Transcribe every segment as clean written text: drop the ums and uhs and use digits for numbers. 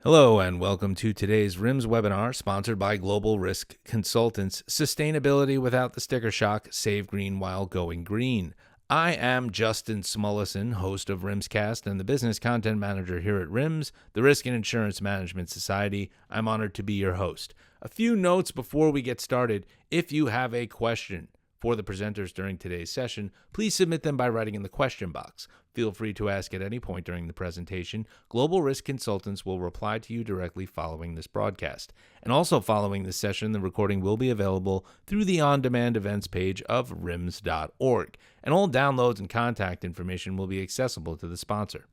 Hello and welcome to today's RIMS webinar sponsored by Global Risk Consultants, Sustainability Without the Sticker Shock, Save Green While Going Green. I am Justin Smullison, host of RIMScast and the business content manager here at RIMS, the Risk and Insurance Management Society. I'm honored to be your host. A few notes before we get started. If you have a question for the presenters during today's session, please submit them by writing in the question box. Feel free to ask at any point during the presentation. Global Risk Consultants will reply to you directly following this broadcast. And also following this session, the recording will be available through the on-demand events page of rims.org. And all downloads and contact information will be accessible to the sponsor.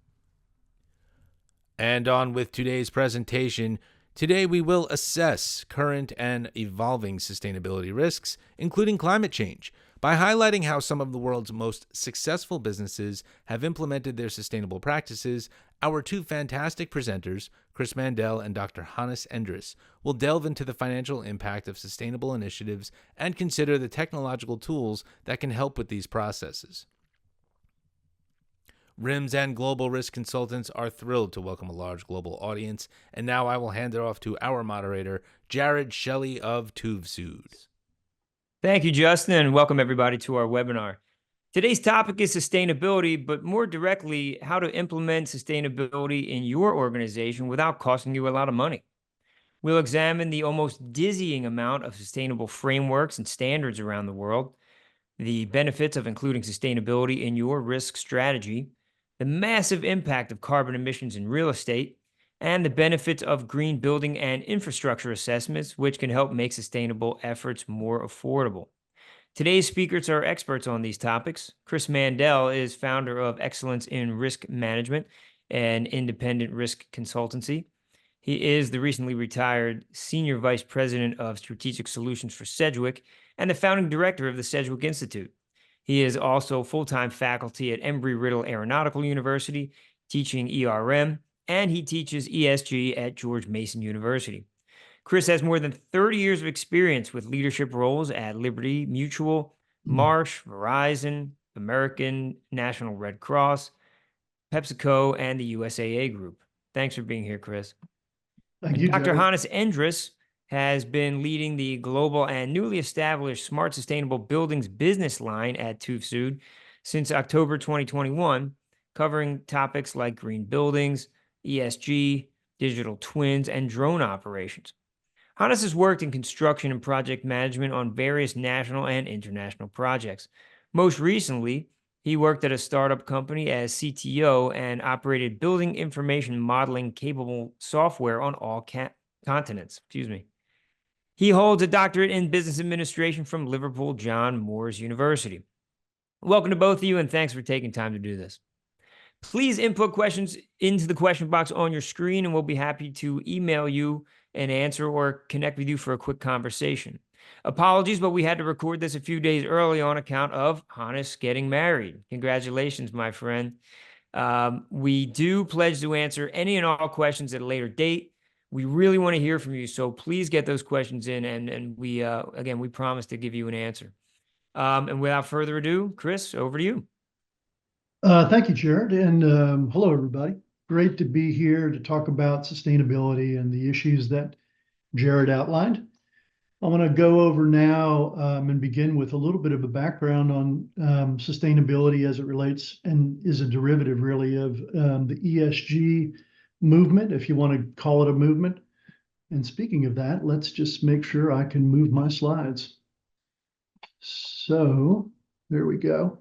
And on with today's presentation. Today we will assess current and evolving sustainability risks, including climate change, by highlighting how some of the world's most successful businesses have implemented their sustainable practices. Our two fantastic presenters, Chris Mandel and Dr. Hannes Endriß, will delve into the financial impact of sustainable initiatives and consider the technological tools that can help with these processes. RIMS and Global Risk Consultants are thrilled to welcome a large global audience, and now I will hand it off to our moderator, Jared Shelley of Tuvsud. Thank you, Justin, and welcome everybody to our webinar. Today's topic is sustainability, but more directly, how to implement sustainability in your organization without costing you a lot of money. We'll examine the almost dizzying amount of sustainable frameworks and standards around the world, the benefits of including sustainability in your risk strategy, the massive impact of carbon emissions in real estate, and the benefits of green building and infrastructure assessments, which can help make sustainable efforts more affordable. Today's speakers are experts on these topics. Chris Mandel is founder of Excellence in Risk Management, an independent risk consultancy. He is the recently retired Senior Vice President of Strategic Solutions for Sedgwick and the founding director of the Sedgwick Institute. He is also full-time faculty at Embry-Riddle Aeronautical University, teaching ERM, and he teaches ESG at George Mason University. Chris has more than 30 years of experience with leadership roles at Liberty Mutual, Marsh, Verizon, American National Red Cross, PepsiCo, and the USAA Group. Thanks for being here, Chris. Thank you, Dr. Jared. Hannes Endriß has been leading the global and newly established Smart Sustainable Buildings business line at Tuvsud since October 2021, covering topics like green buildings, ESG, digital twins, and drone operations. Hannes has worked in construction and project management on various national and international projects. Most recently, he worked at a startup company as CTO and operated building information modeling capable software on all continents. He holds a doctorate in business administration from Liverpool John Moores University. Welcome to both of you, and thanks for taking time to do this. Please input questions into the question box on your screen, and we'll be happy to email you an answer or connect with you for a quick conversation. Apologies, but we had to record this a few days early on account of Hannes getting married. Congratulations, my friend. We do pledge to answer any and all questions at a later date. We really want to hear from you, so please get those questions in, and we, again, we promise to give you an answer. And without further ado, Chris, over to you. Thank you, Jared, and hello, everybody. Great to be here to talk about sustainability and the issues that Jared outlined. I want to go over now and begin with a little bit of a background on sustainability as it relates and is a derivative, really, of the ESG movement, if you want to call it a movement. And speaking of that, let's just make sure I can move my slides. So there we go.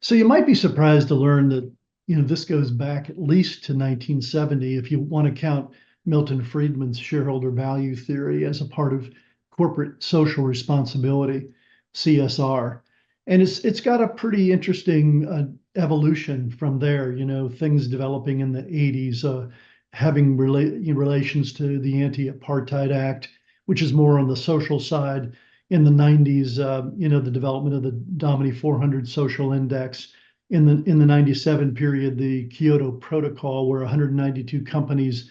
So you might be surprised to learn that, this goes back at least to 1970, if you want to count Milton Friedman's shareholder value theory as a part of corporate social responsibility, CSR. And it's got a pretty interesting evolution from there, things developing in the 80s, having relations to the Anti-Apartheid Act, which is more on the social side. In the 90s, the development of the Domini 400 social index. In the 97 period, the Kyoto Protocol, where 192 companies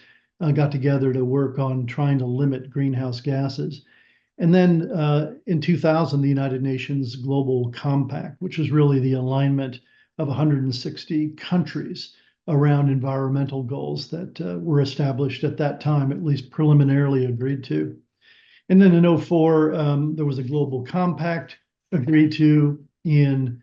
got together to work on trying to limit greenhouse gases. And then in 2000, the United Nations Global Compact, which is really the alignment of 160 countries around environmental goals that were established at that time, at least preliminarily agreed to. And then in '04, there was a global compact agreed to. In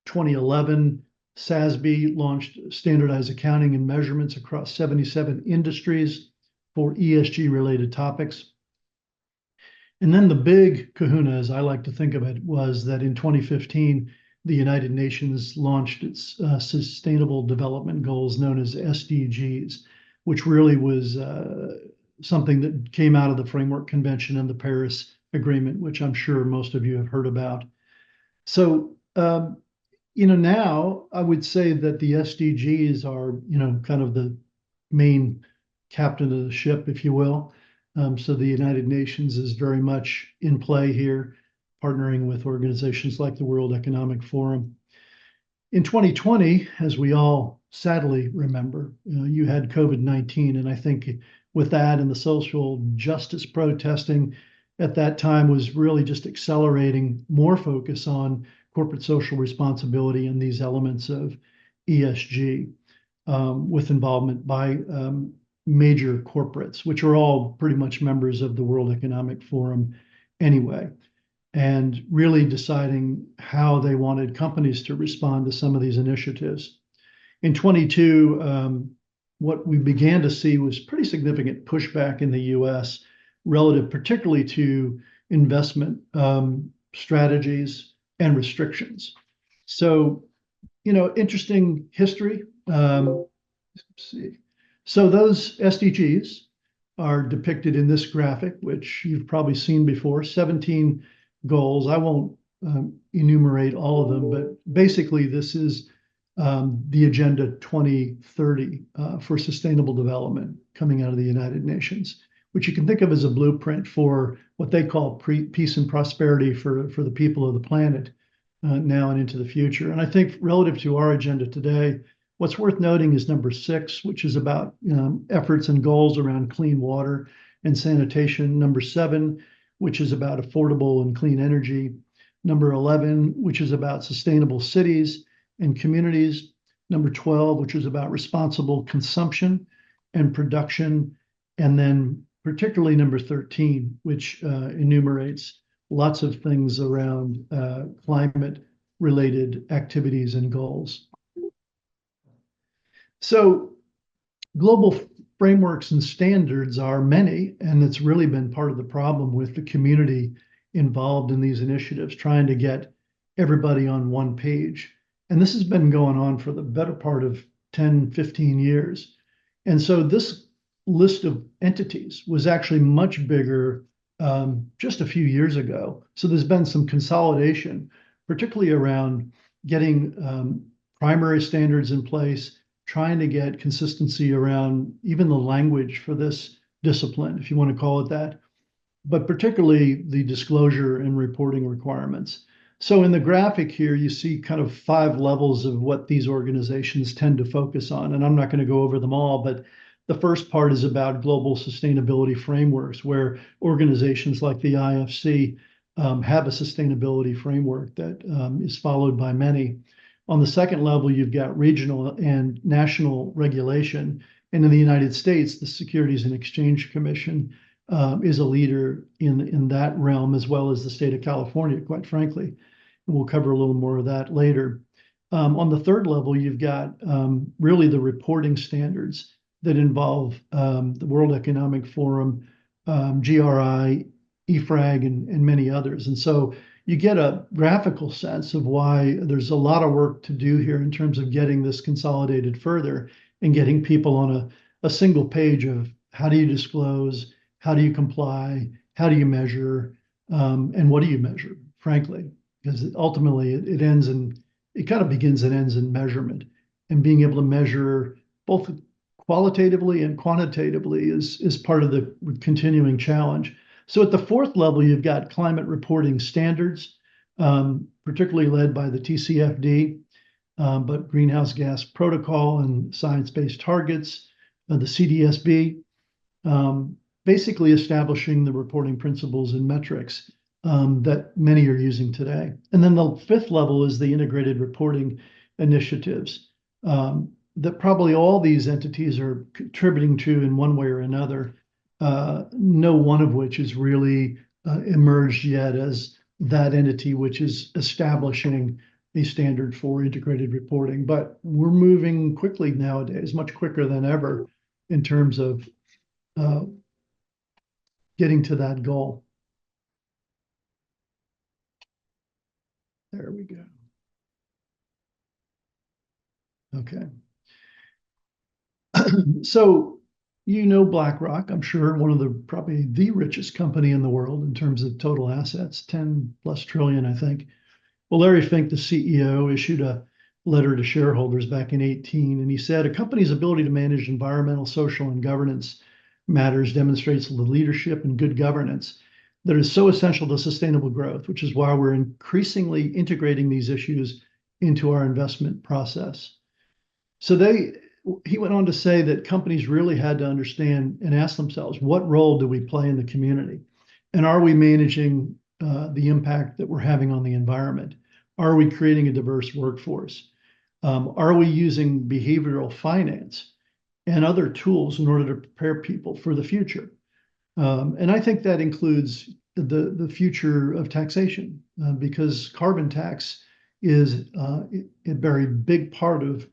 2011, SASB launched standardized accounting and measurements across 77 industries for ESG-related topics. And then the big kahuna, as I like to think of it, was that in 2015, the United Nations launched its Sustainable Development Goals, known as SDGs, which really was something that came out of the Framework Convention and the Paris Agreement, which I'm sure most of you have heard about. So, now I would say that the SDGs are, kind of the main captain of the ship, if you will. So the United Nations is very much in play here, partnering with organizations like the World Economic Forum. In 2020, as we all sadly remember, you had COVID-19, and I think with that and the social justice protesting at that time was really just accelerating more focus on corporate social responsibility and these elements of ESG, with involvement by major corporates, which are all pretty much members of the World Economic Forum anyway, and really deciding how they wanted companies to respond to some of these initiatives. In 22, what we began to see was pretty significant pushback in the US relative particularly to investment strategies and restrictions. So, interesting history. Let's see. So those SDGs are depicted in this graphic, which you've probably seen before, 17 goals. I won't enumerate all of them, but basically this is the Agenda 2030 for Sustainable Development coming out of the United Nations, which you can think of as a blueprint for what they call peace and prosperity for the people of the planet now and into the future. And I think relative to our agenda today, what's worth noting is number 6, which is about efforts and goals around clean water and sanitation. Number 7, which is about affordable and clean energy. Number 11, which is about sustainable cities and communities. Number 12, which is about responsible consumption and production. And then particularly number 13, which enumerates lots of things around climate-related activities and goals. So global frameworks and standards are many, and it's really been part of the problem with the community involved in these initiatives, trying to get everybody on one page. And this has been going on for the better part of 10, 15 years. And so this list of entities was actually much bigger just a few years ago. So there's been some consolidation, particularly around getting primary standards in place, trying to get consistency around even the language for this discipline, if you want to call it that, but particularly the disclosure and reporting requirements. So in the graphic here, you see kind of 5 levels of what these organizations tend to focus on. And I'm not going to go over them all, but the first part is about global sustainability frameworks, where organizations like the IFC have a sustainability framework that is followed by many. On the second level, you've got regional and national regulation. And in the United States, the Securities and Exchange Commission is a leader in that realm, as well as the state of California, quite frankly. And we'll cover a little more of that later. On the third level, you've got really the reporting standards that involve the World Economic Forum, GRI, EFRAG, and many others. And so you get a graphical sense of why there's a lot of work to do here in terms of getting this consolidated further and getting people on a single page of how do you disclose, how do you comply, how do you measure, and what do you measure, frankly, because ultimately it kind of begins and ends in measurement, and being able to measure both qualitatively and quantitatively is part of the continuing challenge. So at the fourth level, you've got climate reporting standards, particularly led by the TCFD, but Greenhouse Gas Protocol and Science-Based Targets, the CDSB, basically establishing the reporting principles and metrics that many are using today. And then the fifth level is the integrated reporting initiatives, that probably all these entities are contributing to in one way or another, no one of which is really emerged yet as that entity which is establishing a standard for integrated reporting. But we're moving quickly nowadays, much quicker than ever, in terms of getting to that goal. There we go. Okay. So, BlackRock, I'm sure, one of the probably the richest company in the world in terms of total assets, 10 plus trillion, I think. Well, Larry Fink, the CEO, issued a letter to shareholders back in 18, and he said, a company's ability to manage environmental, social, and governance matters demonstrates the leadership and good governance that is so essential to sustainable growth, which is why we're increasingly integrating these issues into our investment process. So he went on to say that companies really had to understand and ask themselves, what role do we play in the community? And are we managing the impact that we're having on the environment? Are we creating a diverse workforce? Are we using behavioral finance and other tools in order to prepare people for the future? And I think that includes the future of taxation, because carbon tax is a very big part of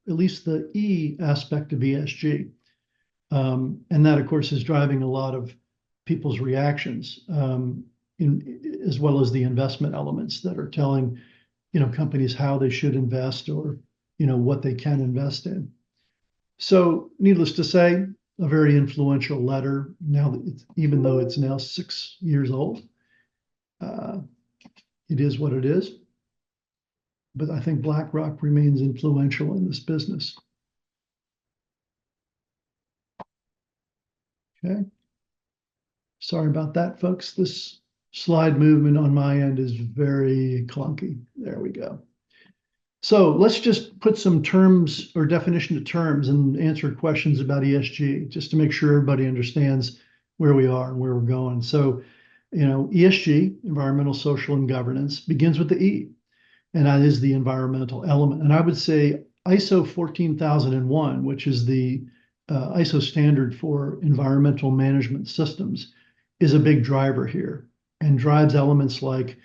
at least the E aspect of ESG. And that, of course, is driving a lot of people's reactions, as well as the investment elements that are telling, companies how they should invest or, what they can invest in. So needless to say, a very influential letter now, even though it's now 6 years old. It is what it is. But I think BlackRock remains influential in this business. Okay. Sorry about that, folks. This slide movement on my end is very clunky. There we go. So let's just put some terms or definition of terms and answer questions about ESG, just to make sure everybody understands where we are and where we're going. So, ESG, environmental, social, and governance, begins with the E, and that is the environmental element. And I would say ISO 14001, which is the ISO standard for environmental management systems, is a big driver here and drives elements like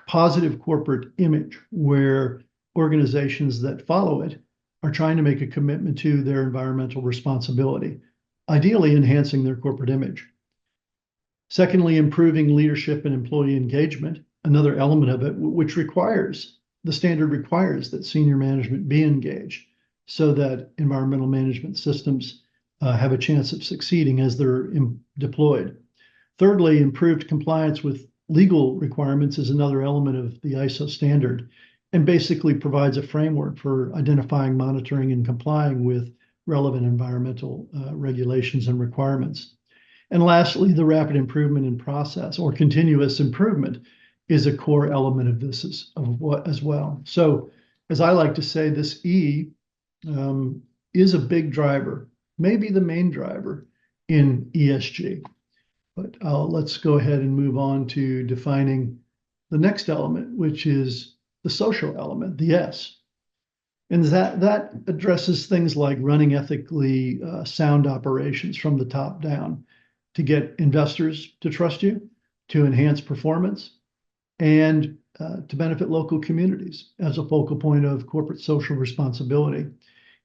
positive corporate image, where organizations that follow it are trying to make a commitment to their environmental responsibility, ideally enhancing their corporate image. Secondly, improving leadership and employee engagement, another element of it, which the standard requires that senior management be engaged so that environmental management systems have a chance of succeeding as they're deployed. Thirdly, improved compliance with legal requirements is another element of the ISO standard, and basically provides a framework for identifying, monitoring, and complying with relevant environmental regulations and requirements. And lastly, the rapid improvement in process or continuous improvement is a core element of this as well. So, as I like to say, this E is a big driver, maybe the main driver in ESG. But let's go ahead and move on to defining the next element, which is the social element, the S. And that addresses things like running ethically sound operations from the top down to get investors to trust you, to enhance performance, and to benefit local communities as a focal point of corporate social responsibility.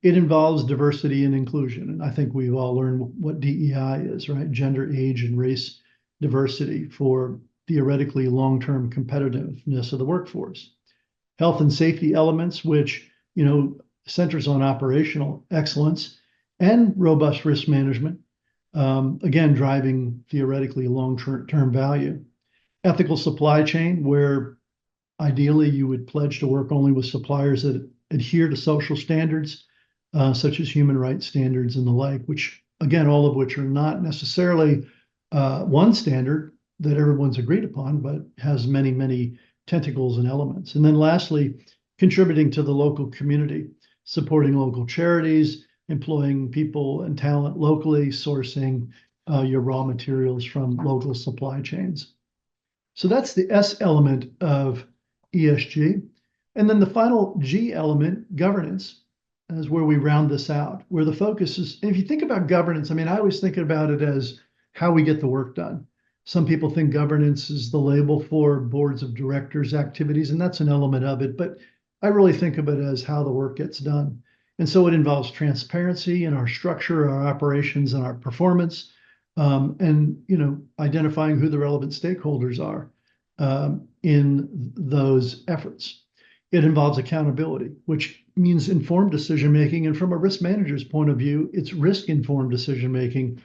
It involves diversity and inclusion. And I think we've all learned what DEI is, right? Gender, age, and race diversity for theoretically long-term competitiveness of the workforce. Health and safety elements, which, centers on operational excellence and robust risk management, again, driving theoretically long-term value. Ethical supply chain, where ideally you would pledge to work only with suppliers that adhere to social standards, such as human rights standards and the like, which, again, all of which are not necessarily one standard that everyone's agreed upon, but has many, many tentacles and elements. And then lastly, contributing to the local community, supporting local charities, employing people and talent locally, sourcing your raw materials from local supply chains. So that's the S element of ESG. And then the final G element, governance, is where we round this out, where the focus is. And if you think about governance, I mean, I always think about it as how we get the work done. Some people think governance is the label for boards of directors activities, and that's an element of it. But I really think of it as how the work gets done. And so it involves transparency in our structure, our operations, and our performance, and identifying who the relevant stakeholders are in those efforts. It involves accountability, which means informed decision making. And from a risk manager's point of view, it's risk informed decision making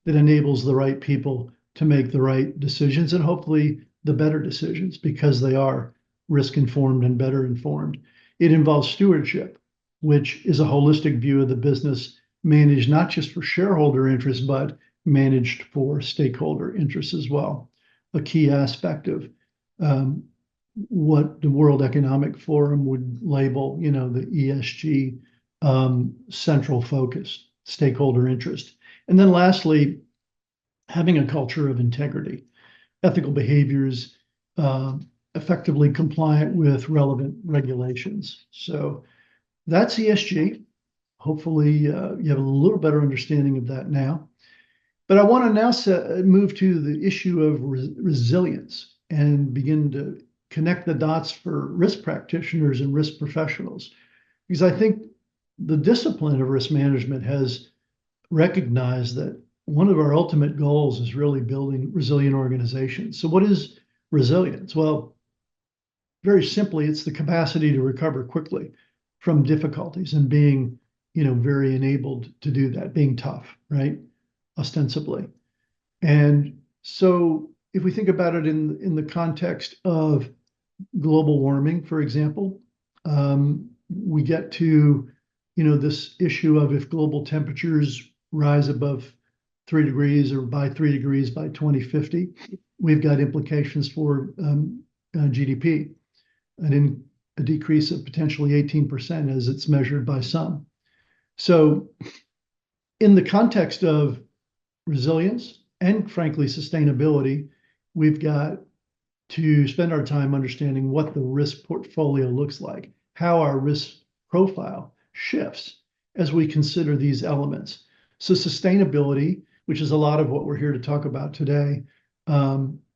that enables the right people to make the right decisions and hopefully the better decisions because they are risk informed and better informed. It involves stewardship, which is a holistic view of the business managed not just for shareholder interests, but managed for stakeholder interests as well. A key aspect of what the World Economic Forum would label, the ESG central focus, stakeholder interest. And then lastly, having a culture of integrity, ethical behaviors, effectively compliant with relevant regulations. So that's ESG. Hopefully, you have a little better understanding of that now. But I want to now move to the issue of resilience and begin to connect the dots for risk practitioners and risk professionals. Because I think the discipline of risk management has recognized that one of our ultimate goals is really building resilient organizations. So what is resilience? Well, very simply, it's the capacity to recover quickly from difficulties and being, very enabled to do that, being tough, right? Ostensibly. And so if we think about it in the context of global warming, for example, we get to, this issue of if global temperatures rise above 3 degrees or by 3 degrees by 2050, we've got implications for GDP, and a decrease of potentially 18% as it's measured by some. So in the context of resilience and frankly sustainability, we've got to spend our time understanding what the risk portfolio looks like, how our risk profile shifts as we consider these elements. So sustainability, which is a lot of what we're here to talk about today,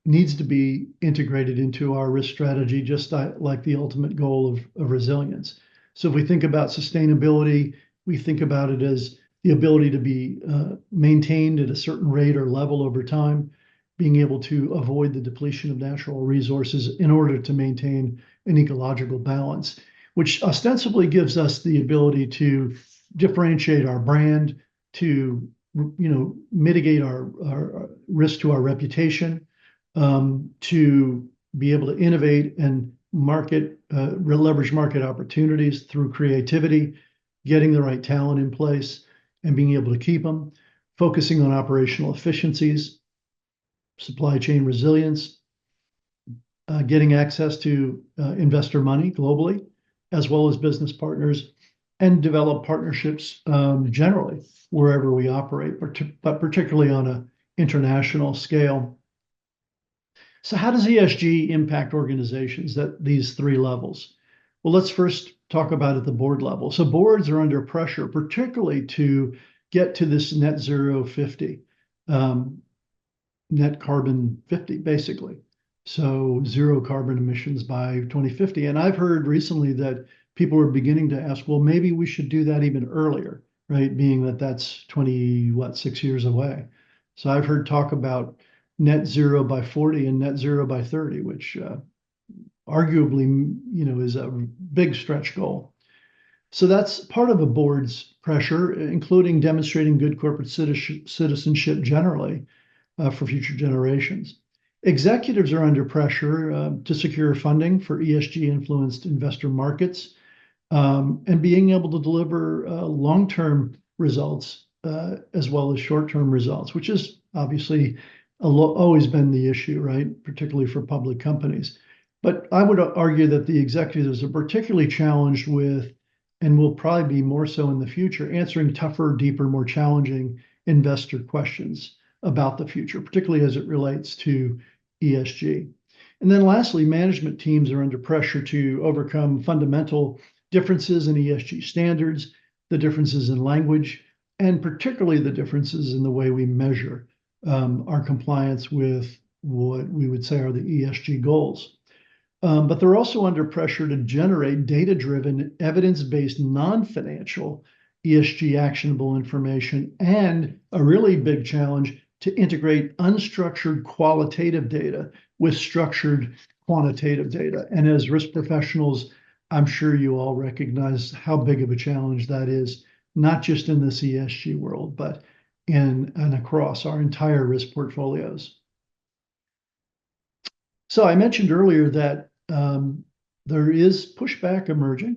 needs to be integrated into our risk strategy, just like the ultimate goal of resilience. So if we think about sustainability, we think about it as the ability to be maintained at a certain rate or level over time, being able to avoid the depletion of natural resources in order to maintain an ecological balance, which ostensibly gives us the ability to differentiate our brand, to mitigate our risk to our reputation, to be able to innovate and leverage market opportunities through creativity, getting the right talent in place and being able to keep them, focusing on operational efficiencies, supply chain resilience, getting access to investor money globally, as well as business partners, and develop partnerships generally wherever we operate, but particularly on an international scale. So how does ESG impact organizations at these three levels? Well, let's first talk about at the board level. So boards are under pressure, particularly to get to this net zero 50, net carbon 50, basically. So zero carbon emissions by 2050. And I've heard recently that people are beginning to ask, well, maybe we should do that even earlier, right? Being that that's 6 years away. So I've heard talk about net zero by 40 and net zero by 30, which arguably, is a big stretch goal. So that's part of a board's pressure, including demonstrating good corporate citizenship generally for future generations. Executives are under pressure to secure funding for ESG-influenced investor markets and being able to deliver long-term results as well as short-term results, which is obviously always been the issue, right? Particularly for public companies. But I would argue that the executives are particularly challenged with, and will probably be more so in the future, answering tougher, deeper, more challenging investor questions about the future, particularly as it relates to ESG. And then lastly, management teams are under pressure to overcome fundamental differences in ESG standards, the differences in language, and particularly the differences in the way we measure our compliance with what we would say are the ESG goals. But they're also under pressure to generate data-driven, evidence-based, non-financial ESG actionable information, and a really big challenge to integrate unstructured qualitative data with structured quantitative data. And as risk professionals, I'm sure you all recognize how big of a challenge that is, not just in this ESG world, but in and across our entire risk portfolios. So I mentioned earlier that there is pushback emerging,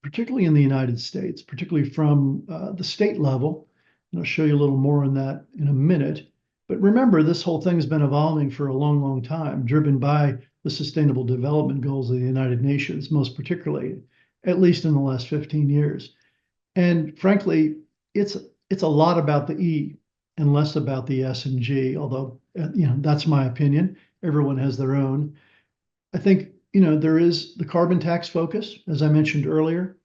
particularly in the United States, particularly from the state level. And I'll show you a little more on that in a minute. But remember, this whole thing's been evolving for a long, long time, driven by the Sustainable Development Goals of the United Nations, most particularly, at least in the last 15 years. And frankly, it's a lot about the E and less about the S and G, although, that's my opinion. Everyone has their own. I think, there is the carbon tax focus, as I mentioned earlier.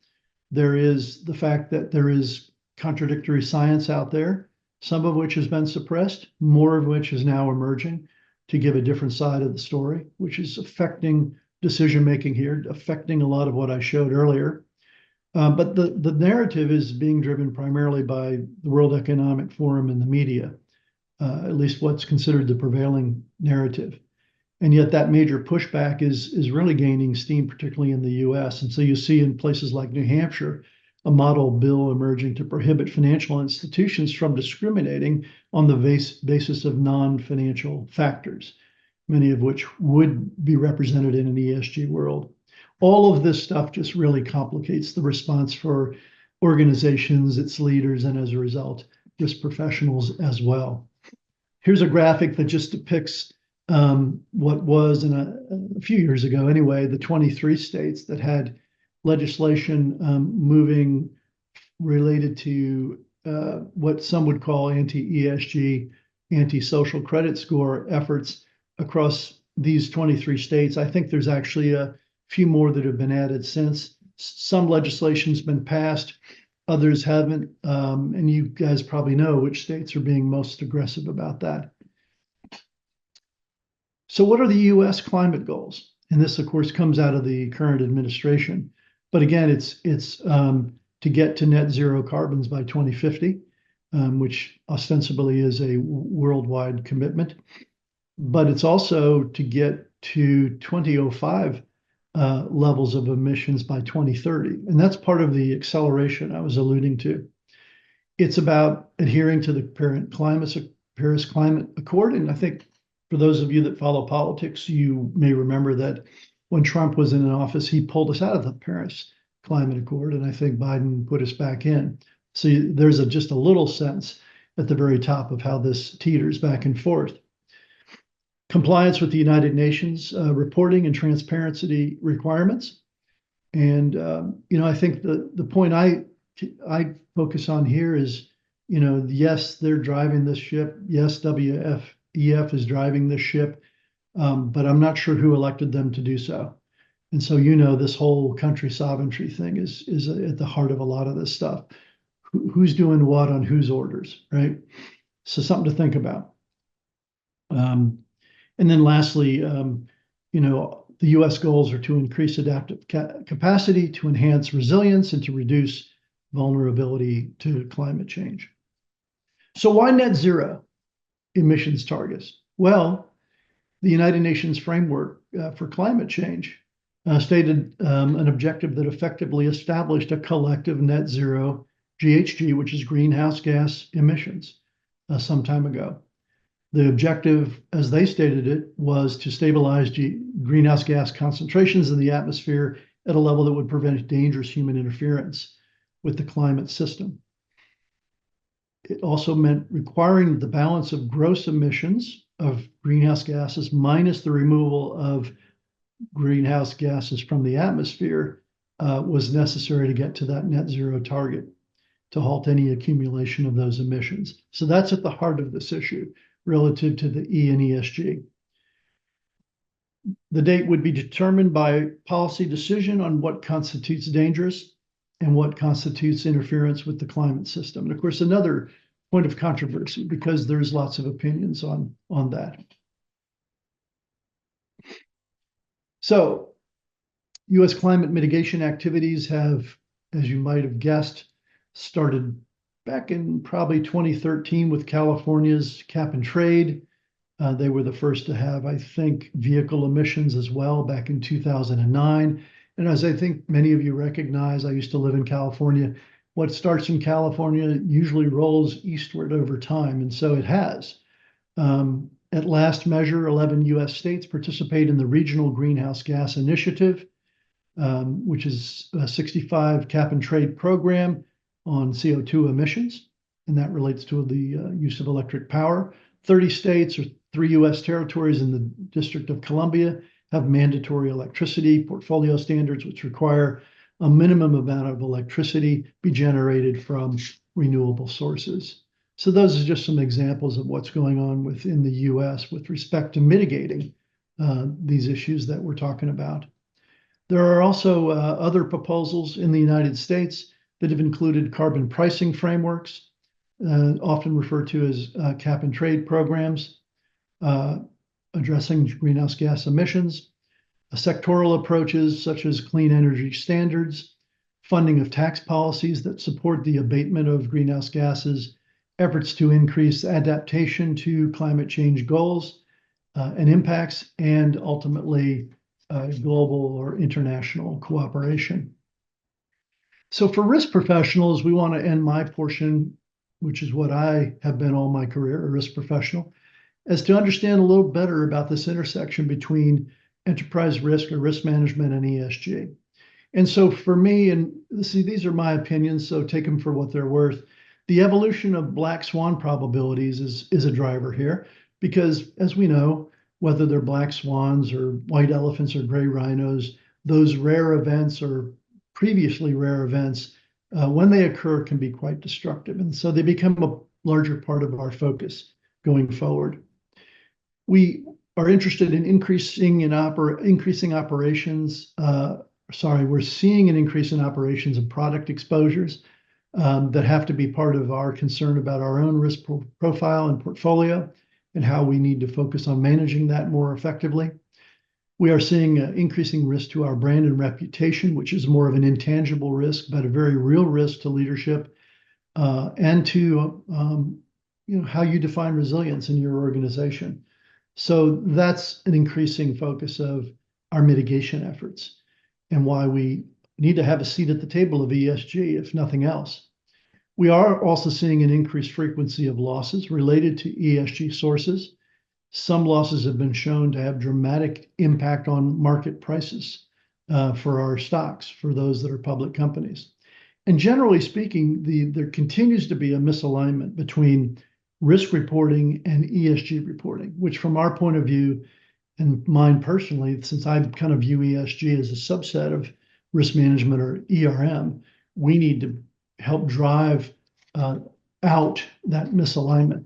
There is the fact that there is contradictory science out there, some of which has been suppressed, more of which is now emerging to give a different side of the story, which is affecting decision-making here, affecting a lot of what I showed earlier. But the narrative is being driven primarily by the World Economic Forum and the media, at least what's considered the prevailing narrative. And yet that major pushback is really gaining steam, particularly in the US. And so you see in places like New Hampshire, a model bill emerging to prohibit financial institutions from discriminating on the basis of non-financial factors, many of which would be represented in an ESG world. All of this stuff just really complicates the response for organizations, its leaders, and as a result, risk professionals as well. Here's a graphic that just depicts what was in a few years ago anyway, the 23 states that had legislation moving related to what some would call anti-ESG, anti-social credit score efforts across these 23 states. I think there's actually a few more that have been added since. Some legislation's been passed, others haven't, and you guys probably know which states are being most aggressive about that. So what are the US climate goals? And this, of course, comes out of the current administration. But again, it's to get to net zero carbons by 2050, which ostensibly is a worldwide commitment. But it's also to get to 2005 levels of emissions by 2030. And that's part of the acceleration I was alluding to. It's about adhering to the Paris Climate Accord. And I think for those of you that follow politics, you may remember that when Trump was in office, he pulled us out of the Paris Climate Accord, and I think Biden put us back in. So there's just a little sense at the very top of how this teeters back and forth. Compliance with the United Nations reporting and transparency requirements. And, I think the point I focus on here is, yes, they're driving this ship. Yes, WEF is driving this ship, but I'm not sure who elected them to do so. And so, this whole country sovereignty thing is at the heart of a lot of this stuff. Who's doing what on whose orders, right? So something to think about. And then lastly, the US goals are to increase adaptive capacity, to enhance resilience, and to reduce vulnerability to climate change. So why net zero emissions targets? Well, the United Nations framework for climate change stated an objective that effectively established a collective net zero GHG, which is greenhouse gas emissions, some time ago. The objective, as they stated it, was to stabilize greenhouse gas concentrations in the atmosphere at a level that would prevent dangerous human interference with the climate system. It also meant requiring the balance of gross emissions of greenhouse gases minus the removal of greenhouse gases from the atmosphere was necessary to get to that net zero target, to halt any accumulation of those emissions. So that's at the heart of this issue relative to the E and ESG. The date would be determined by policy decision on what constitutes dangerous and what constitutes interference with the climate system. And of course, another point of controversy because there's lots of opinions on that. So U.S. climate mitigation activities have, as you might have guessed, started back in probably 2013 with California's cap and trade. They were the first to have, I think, vehicle emissions as well back in 2009. And as I think many of you recognize, I used to live in California. What starts in California usually rolls eastward over time, and so it has. At last measure, 11 U.S. states participate in the Regional Greenhouse Gas Initiative, which is a 65 cap and trade program on CO2 emissions, and that relates to the use of electric power. 30 states or 3 U.S. territories in the District of Columbia have mandatory electricity portfolio standards, which require a minimum amount of electricity be generated from renewable sources. So those are just some examples of what's going on within the U.S. with respect to mitigating these issues that we're talking about. There are also other proposals in the United States that have included carbon pricing frameworks, often referred to as cap and trade programs, addressing greenhouse gas emissions, sectoral approaches such as clean energy standards, funding of tax policies that support the abatement of greenhouse gases, efforts to increase adaptation to climate change goals and impacts, and ultimately global or international cooperation. So for risk professionals, we want to end my portion, which is what I have been all my career, a risk professional, as to understand a little better about this intersection between enterprise risk or risk management and ESG. And so for me, and see, these are my opinions, so take them for what they're worth. The evolution of black swan probabilities is a driver here, because as we know, whether they're black swans or white elephants or gray rhinos, those rare events or previously rare events, when they occur, can be quite destructive. And so they become a larger part of our focus going forward. We are interested in we're seeing an increase in operations of product exposures that have to be part of our concern about our own risk profile and portfolio and how we need to focus on managing that more effectively. We are seeing increasing risk to our brand and reputation, which is more of an intangible risk, but a very real risk to leadership and to how you define resilience in your organization. So that's an increasing focus of our mitigation efforts and why we need to have a seat at the table of ESG, if nothing else. We are also seeing an increased frequency of losses related to ESG sources. Some losses have been shown to have dramatic impact on market prices for our stocks, for those that are public companies. And generally speaking, there continues to be a misalignment between risk reporting and ESG reporting, which from our point of view, and mine personally, since I kind of view ESG as a subset of risk management or ERM, we need to help drive out that misalignment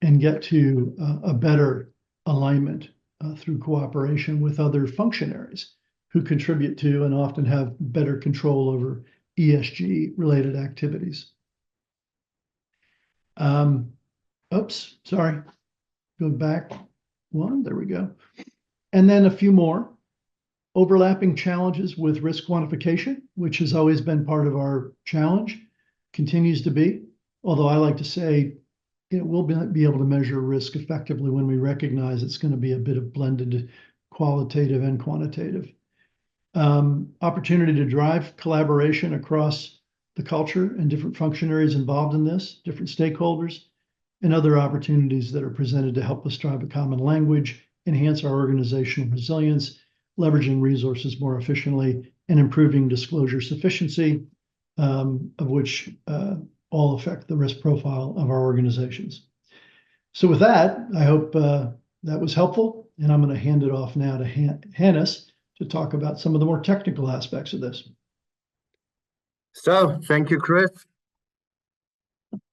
and get to a better alignment through cooperation with other functionaries who contribute to and often have better control over ESG related activities. Oops, sorry, go back one, there we go. And then a few more. Overlapping challenges with risk quantification, which has always been part of our challenge, continues to be, although I like to say we'll be able to measure risk effectively when we recognize it's going to be a bit of blended qualitative and quantitative. Opportunity to drive collaboration across the culture and different functionaries involved in this, different stakeholders, and other opportunities that are presented to help us drive a common language, enhance our organizational resilience, leveraging resources more efficiently, and improving disclosure sufficiency, of which all affect the risk profile of our organizations. So with that, I hope that was helpful, and I'm going to hand it off now to Hannes to talk about some of the more technical aspects of this. So thank you, Chris.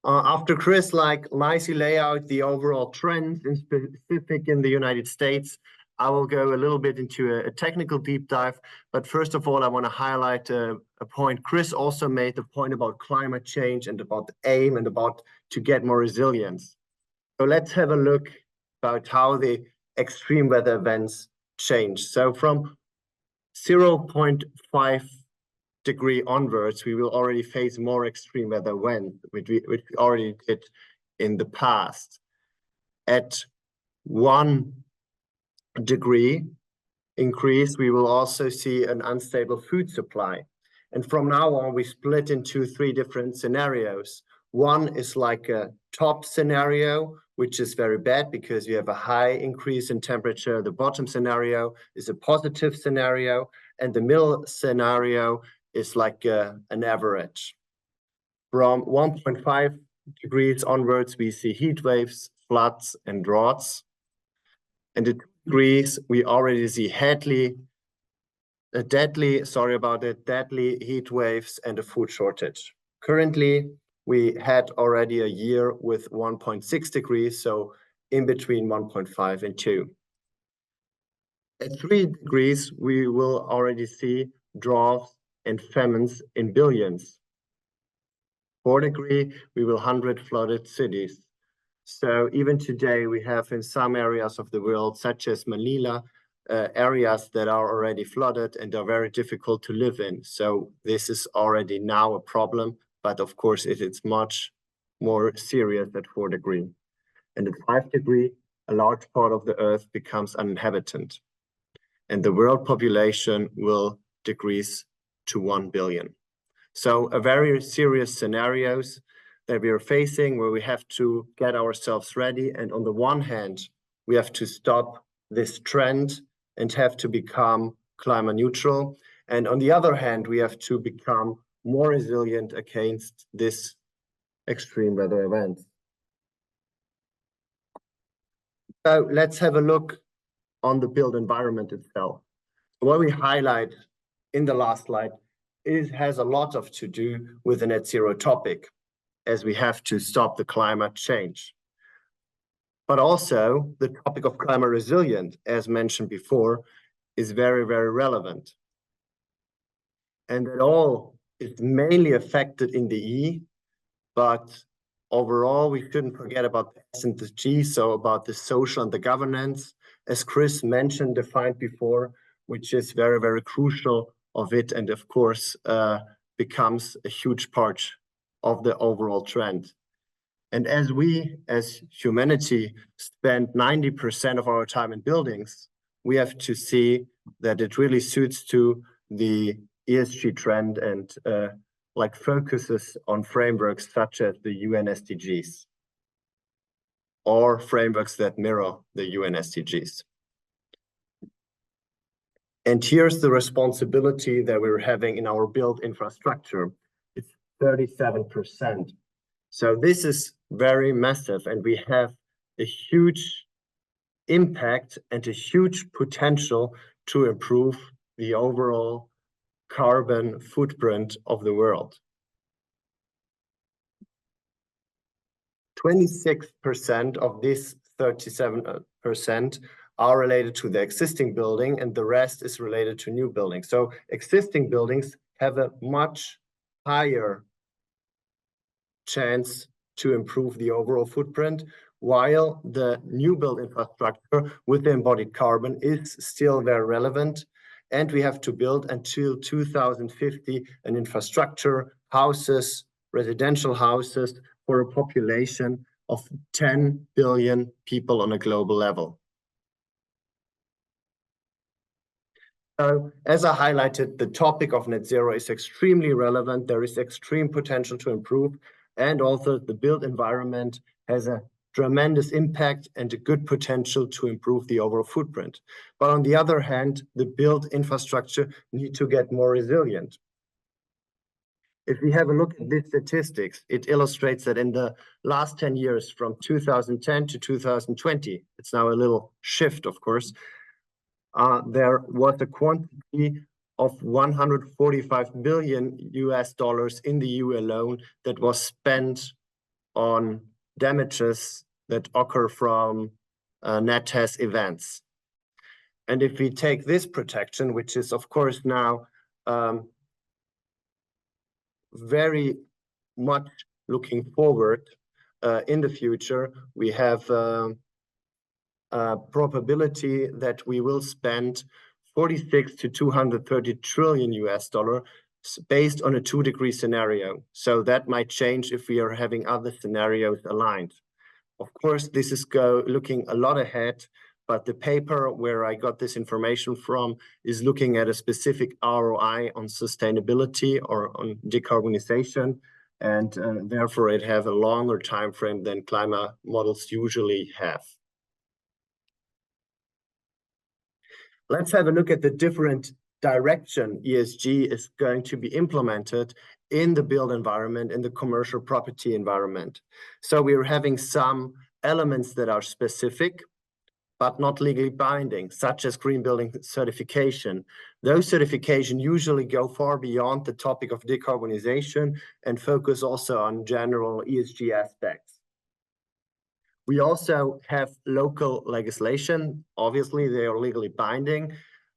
After Chris nicely lay out the overall trends in specific in the United States, I will go a little bit into a technical deep dive, but first of all, I want to highlight a point. Chris also made the point about climate change and about the aim and about to get more resilience. So let's have a look about how the extreme weather events change. So from 0.5 degree onwards, we will already face more extreme weather events, which we already did in the past. At 1 degree increase, we will also see an unstable food supply. And from now on, we split into 3 different scenarios. One is like a top scenario, which is very bad because you have a high increase in temperature. The bottom scenario is a positive scenario, and the middle scenario is like an average. From 1.5 degrees onwards, we see heat waves, floods, and droughts. And at 2 degrees, we already see deadly heat waves and a food shortage. Currently, we had already a year with 1.6 degrees, so in between 1.5 and 2. At 3 degrees, we will already see droughts and famines in billions. 4 degrees, we will 100 flooded cities. So even today, we have in some areas of the world, such as Manila, areas that are already flooded and are very difficult to live in. So this is already now a problem, but of course it is much more serious at 4 degrees. And at 5 degrees, a large part of the earth becomes uninhabited. And the world population will decrease to 1 billion. So a very serious scenarios that we are facing where we have to get ourselves ready. And on the one hand, we have to stop this trend and have to become climate neutral. And on the other hand, we have to become more resilient against this extreme weather event. So let's have a look on the built environment itself. What we highlight in the last slide, it has a lot to do with the net zero topic, as we have to stop the climate change. But also the topic of climate resilience, as mentioned before, is very, very relevant. And it all is mainly affected in the E, but overall, we shouldn't forget about the S and the G, so about the social and the governance, as Chris mentioned, defined before, which is very, very crucial of it, and of course, becomes a huge part of the overall trend. And as we, as humanity, spend 90% of our time in buildings, we have to see that it really suits to the ESG trend and like focuses on frameworks such as the UN SDGs or frameworks that mirror the UN SDGs. And here's the responsibility that we're having in our built infrastructure. It's 37%. So this is very massive, and we have a huge impact and a huge potential to improve the overall carbon footprint of the world. 26% of this 37% are related to the existing building, and the rest is related to new buildings. So existing buildings have a much higher chance to improve the overall footprint, while the new build infrastructure with the embodied carbon is still very relevant. And we have to build until 2050 an infrastructure, houses, residential houses for a population of 10 billion people on a global level. So, as I highlighted, the topic of net zero is extremely relevant. There is extreme potential to improve, and also the built environment has a tremendous impact and a good potential to improve the overall footprint. But on the other hand, the built infrastructure needs to get more resilient. If we have a look at these statistics, it illustrates that in the last 10 years, from 2010 to 2020, it's now a little shift, of course, there was a quantity of 145 billion US dollars in the EU alone that was spent on damages that occur from NatHES events. And if we take this protection, which is of course now very much looking forward in the future, we have a probability that we will spend 46 to 230 trillion US dollar based on a 2-degree scenario. So that might change if we are having other scenarios aligned. Of course, this is looking a lot ahead, but the paper where I got this information from is looking at a specific ROI on sustainability or on decarbonization, and therefore it have a longer time frame than climate models usually have. Let's have a look at the different direction ESG is going to be implemented in the built environment, in the commercial property environment. So we're having some elements that are specific, but not legally binding, such as green building certification. Those certifications usually go far beyond the topic of decarbonization and focus also on general ESG aspects. We also have local legislation. Obviously, they are legally binding.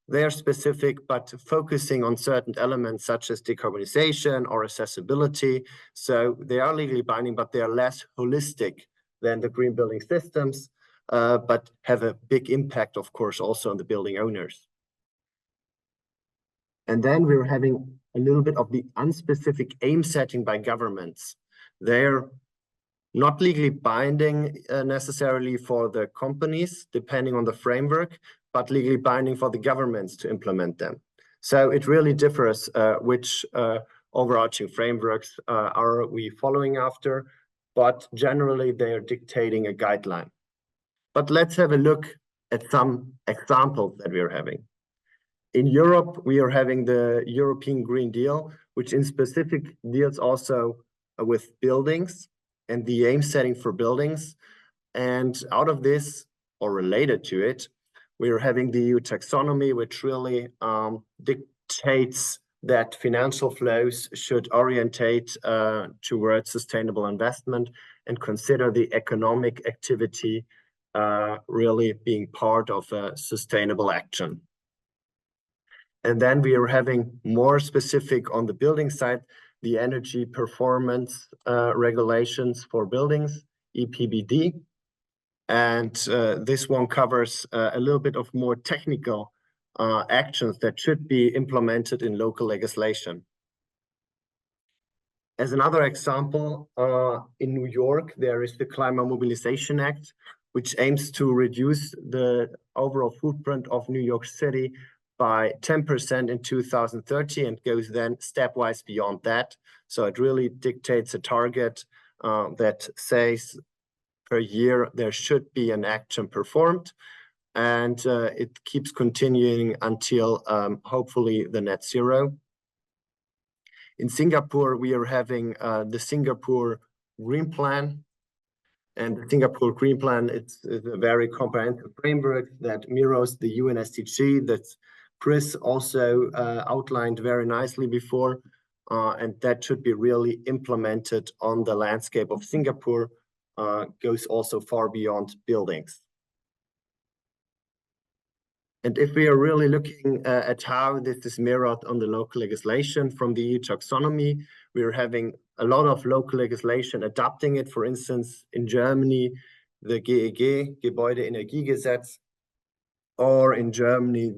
They are specific, but focusing on certain elements such as decarbonization or accessibility. So they are legally binding, but they are less holistic than the green building systems, but have a big impact, of course, also on the building owners. And then we're having a little bit of the unspecific aim setting by governments. They're not legally binding necessarily for the companies, depending on the framework, but legally binding for the governments to implement them. So it really differs which overarching frameworks are we following after, but generally they are dictating a guideline. But let's have a look at some examples that we are having. In Europe, we are having the European Green Deal, which in specific deals also with buildings and the aim setting for buildings. And out of this, or related to it, we are having the EU taxonomy, which really dictates that financial flows should orientate towards sustainable investment and consider the economic activity really being part of a sustainable action. And then we are having more specific on the building side, the energy performance regulations for buildings, EPBD. And this one covers a little bit of more technical actions that should be implemented in local legislation. As another example, in New York, there is the Climate Mobilization Act, which aims to reduce the overall footprint of New York City by 10% in 2030 and goes then stepwise beyond that. So it really dictates a target that says per year there should be an action performed, and it keeps continuing until hopefully the net zero. In Singapore, we are having the Singapore Green Plan. And the Singapore Green Plan, it's a very comprehensive framework that mirrors the UN SDG that Chris also outlined very nicely before. And that should be really implemented on the landscape of Singapore, goes also far beyond buildings. And if we are really looking at how this is mirrored on the local legislation from the EU taxonomy, we are having a lot of local legislation adopting it. For instance, in Germany, the GEG, Gebäudeenergiegesetz, or in Germany,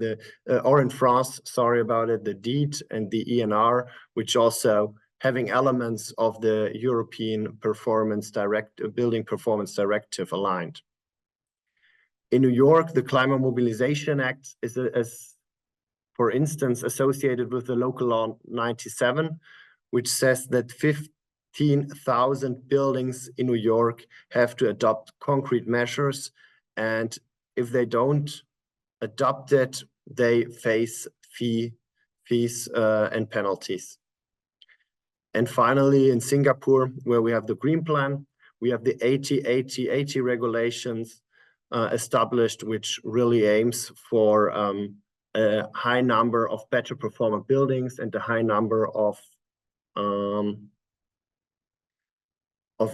or in France, sorry about it, the DEET and the ENR, which also having elements of the European Building Performance Directive aligned. In New York, the Climate Mobilization Act is, for instance, associated with the Local Law 97, which says that 15,000 buildings in New York have to adopt concrete measures. And if they don't adopt it, they face fees and penalties. And finally, in Singapore, where we have the Green Plan, we have the 80-80-80 regulations established, which really aims for a high number of better performing buildings and a high number of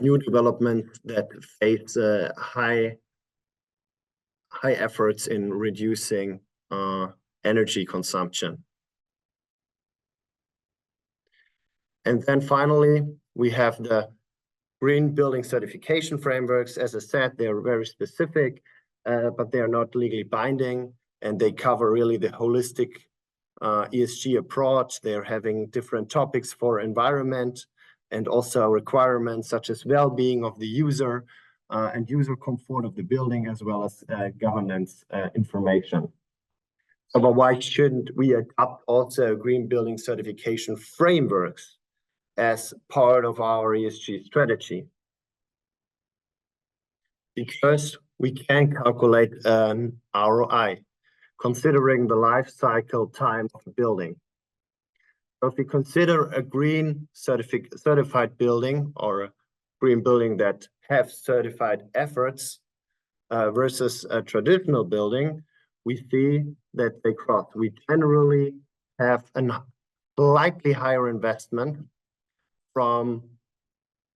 new developments that face high efforts in reducing energy consumption. And then finally, we have the green building certification frameworks. As I said, they're very specific, but they are not legally binding, and they cover really the holistic ESG approach. They're having different topics for environment and also requirements such as well-being of the user and user comfort of the building, as well as governance information. So, but why shouldn't we adopt also green building certification frameworks as part of our ESG strategy? Because we can calculate an ROI, considering the life cycle time of a building. So if we consider a green certified building or a green building that have certified efforts versus a traditional building, we see that they cross. We generally have a slightly higher investment from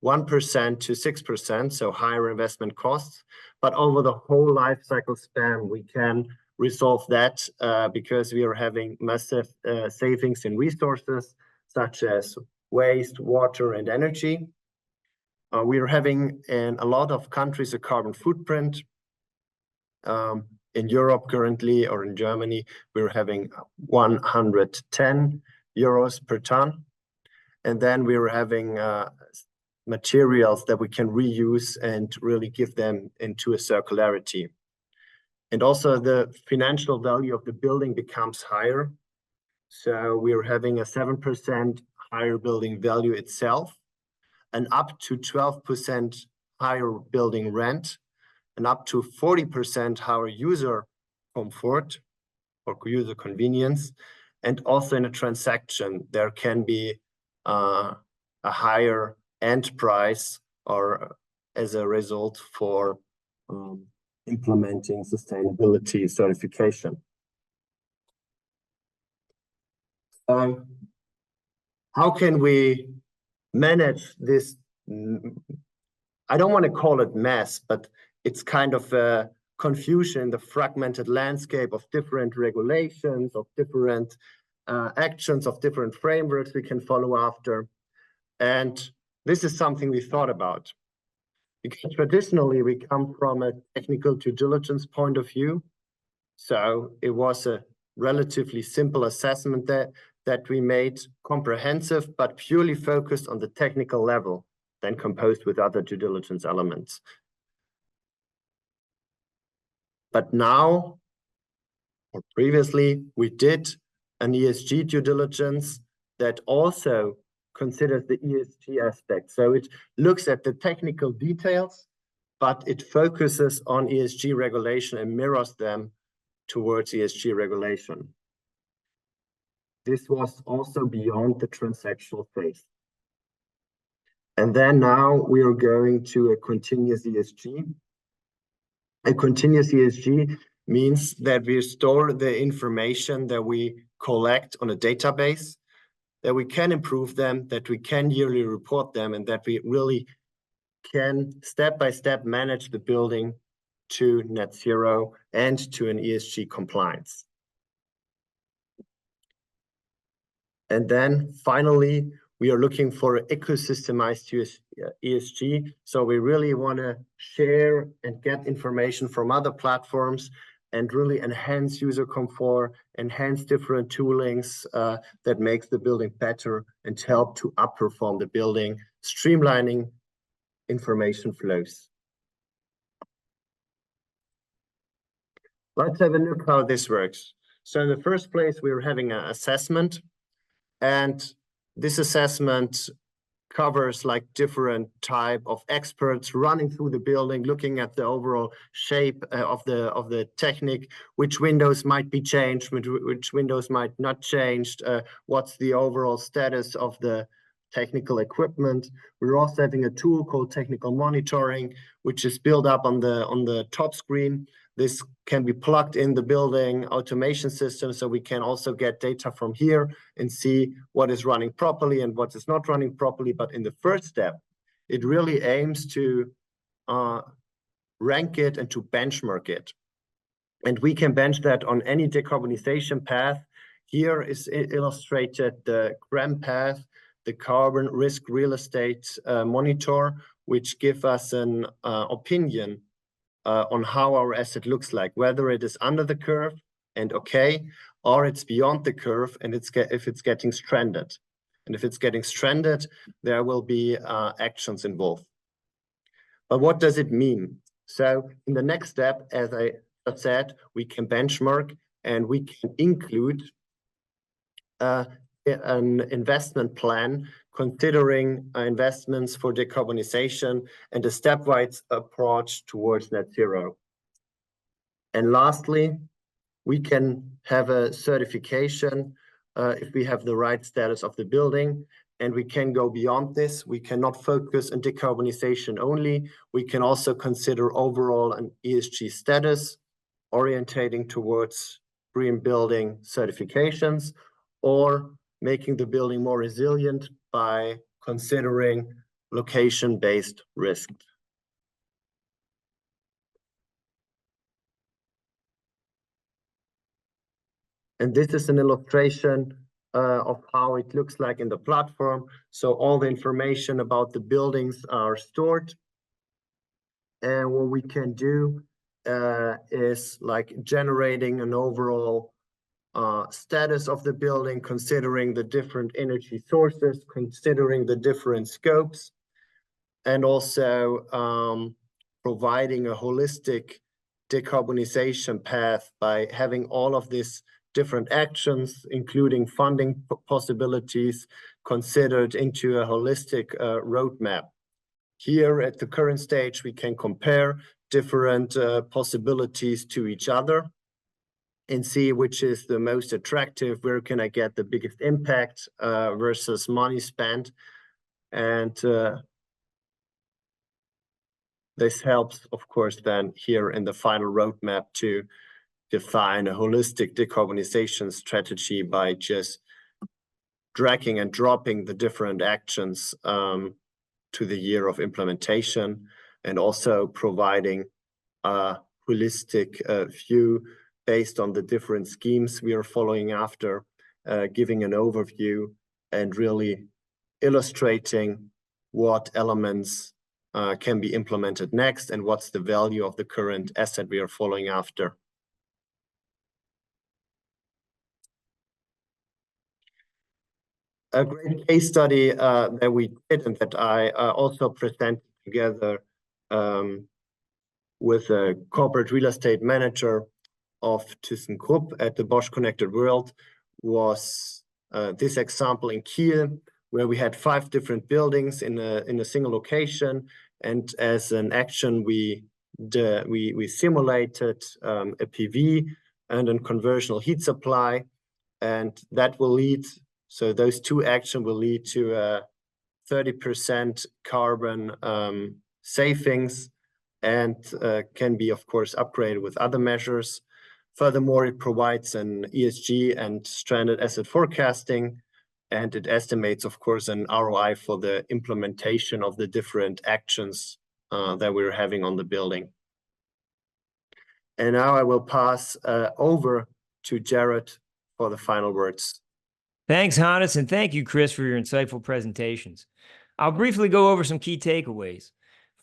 1% to 6%, so higher investment costs. But over the whole life cycle span, we can resolve that because we are having massive savings in resources such as waste, water, and energy. We are having in a lot of countries a carbon footprint. In Europe currently, or in Germany, we're having 110 euros per ton. And then we're having materials that we can reuse and really give them into a circularity. And also the financial value of the building becomes higher. So we're having a 7% higher building value itself, and up to 12% higher building rent, and up to 40% higher user comfort or user convenience. And also in a transaction, there can be a higher end price or as a result for implementing sustainability certification. How can we manage this? I don't want to call it mess, but it's kind of a confusion, the fragmented landscape of different regulations, of different actions, of different frameworks we can follow after. And this is something we thought about. Because traditionally we come from a technical due diligence point of view. So it was a relatively simple assessment that we made, comprehensive, but purely focused on the technical level, then composed with other due diligence elements. But now, or previously, we did an ESG due diligence that also considers the ESG aspect. So it looks at the technical details, but it focuses on ESG regulation and mirrors them towards ESG regulation. This was also beyond the transactional phase. And then now we are going to a continuous ESG. A continuous ESG means that we store the information that we collect on a database, that we can improve them, that we can yearly report them, and that we really can step by step manage the building to net zero and to an ESG compliance. And then finally, we are looking for ecosystemized ESG. So we really want to share and get information from other platforms and really enhance user comfort, enhance different toolings that makes the building better and help to outperform the building, streamlining information flows. Let's have a look how this works. So in the first place, we're having an assessment, and this assessment covers like different type of experts running through the building, looking at the overall shape of the technique, which windows might be changed, which windows might not changed, what's the overall status of the technical equipment. We're also having a tool called technical monitoring, which is built up on the top screen. This can be plugged in the building automation system, so we can also get data from here and see what is running properly and what is not running properly. But in the first step, it really aims to rank it and to benchmark it. And we can bench that on any decarbonization path. Here is illustrated the GRAM path, the carbon risk real estate monitor, which give us an opinion on how our asset looks like, whether it is under the curve and okay, or it's beyond the curve and if it's getting stranded. And if it's getting stranded, there will be actions involved. But what does it mean? So in the next step, as I said, we can benchmark and we can include an investment plan considering investments for decarbonization and a stepwise approach towards net zero. And lastly, we can have a certification if we have the right status of the building, and we can go beyond this. We cannot focus on decarbonization only. We can also consider overall an ESG status, orientating towards green building certifications, or making the building more resilient by considering location-based risk. And this is an illustration of how it looks like in the platform. So all the information about the buildings are stored. And what we can do is like generating an overall status of the building, considering the different energy sources, considering the different scopes, and also providing a holistic decarbonization path by having all of these different actions, including funding possibilities, considered into a holistic roadmap. Here at the current stage, we can compare different possibilities to each other and see which is the most attractive, where can I get the biggest impact versus money spent. And this helps, of course, then here in the final roadmap to define a holistic decarbonization strategy by just dragging and dropping the different actions to the year of implementation, and also providing a holistic view based on the different schemes we are following after, giving an overview and really illustrating what elements can be implemented next and what's the value of the current asset we are following after. A great case study that we did and that I also presented together with a corporate real estate manager of ThyssenKrupp at the Bosch Connected World was this example in Kiel, where we had 5 different buildings in a single location, and as an action we simulated a PV and a conventional heat supply, and that will lead. So those 2 actions will lead to a 30% carbon savings, and can be, of course, upgraded with other measures. Furthermore, it provides an ESG and stranded asset forecasting, and it estimates, of course, an ROI for the implementation of the different actions that we're having on the building. And now I will pass over to Jared for the final words. Thanks, Hannes, and thank you, Chris, for your insightful presentations. I'll briefly go over some key takeaways.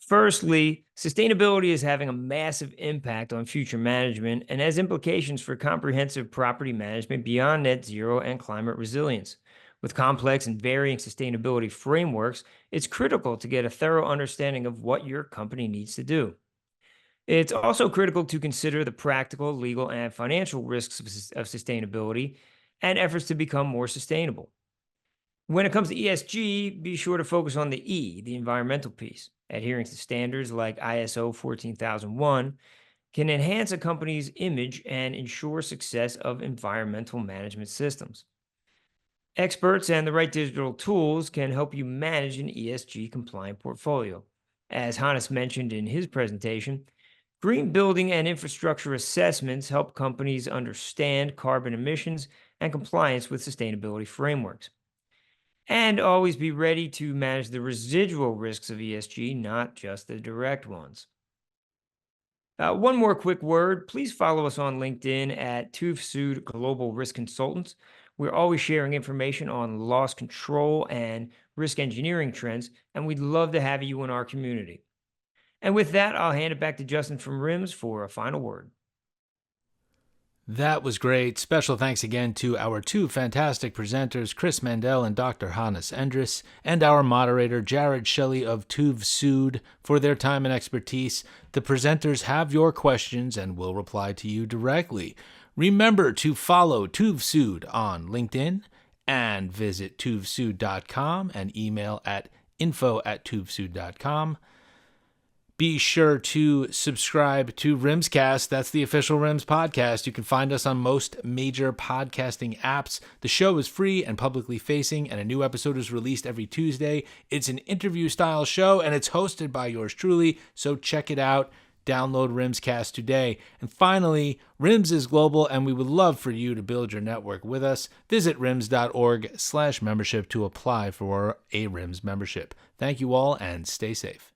Firstly, sustainability is having a massive impact on future management and has implications for comprehensive property management beyond net zero and climate resilience. With complex and varying sustainability frameworks, it's critical to get a thorough understanding of what your company needs to do. It's also critical to consider the practical, legal, and financial risks of sustainability and efforts to become more sustainable. When it comes to ESG, be sure to focus on the E, the environmental piece. Adhering to standards like ISO 14001 can enhance a company's image and ensure success of environmental management systems. Experts and the right digital tools can help you manage an ESG compliant portfolio. As Hannes mentioned in his presentation, green building and infrastructure assessments help companies understand carbon emissions and compliance with sustainability frameworks. And always be ready to manage the residual risks of ESG, not just the direct ones. One more quick word. Please follow us on LinkedIn at TÜV Global Risk Consultants. We're always sharing information on loss control and risk engineering trends, and we'd love to have you in our community. And with that, I'll hand it back to Justin from RIMS for a final word. That was great. Special thanks again to our two fantastic presenters, Chris Mandel and Dr. Hannes Endriß, and our moderator, Jared Shelley of TÜV Süd, for their time and expertise. The presenters have your questions and will reply to you directly. Remember to follow TÜV Süd on LinkedIn and visit tuvsud.com and email at info@tuvsud.com. Be sure to subscribe to RIMScast. That's the official RIMS podcast. You can find us on most major podcasting apps. The show is free and publicly facing, and a new episode is released every Tuesday. It's an interview-style show, and it's hosted by yours truly, so check it out. Download RIMScast today. And finally, RIMS is global, and we would love for you to build your network with us. Visit rims.org/membership to apply for a RIMS membership. Thank you all, and stay safe.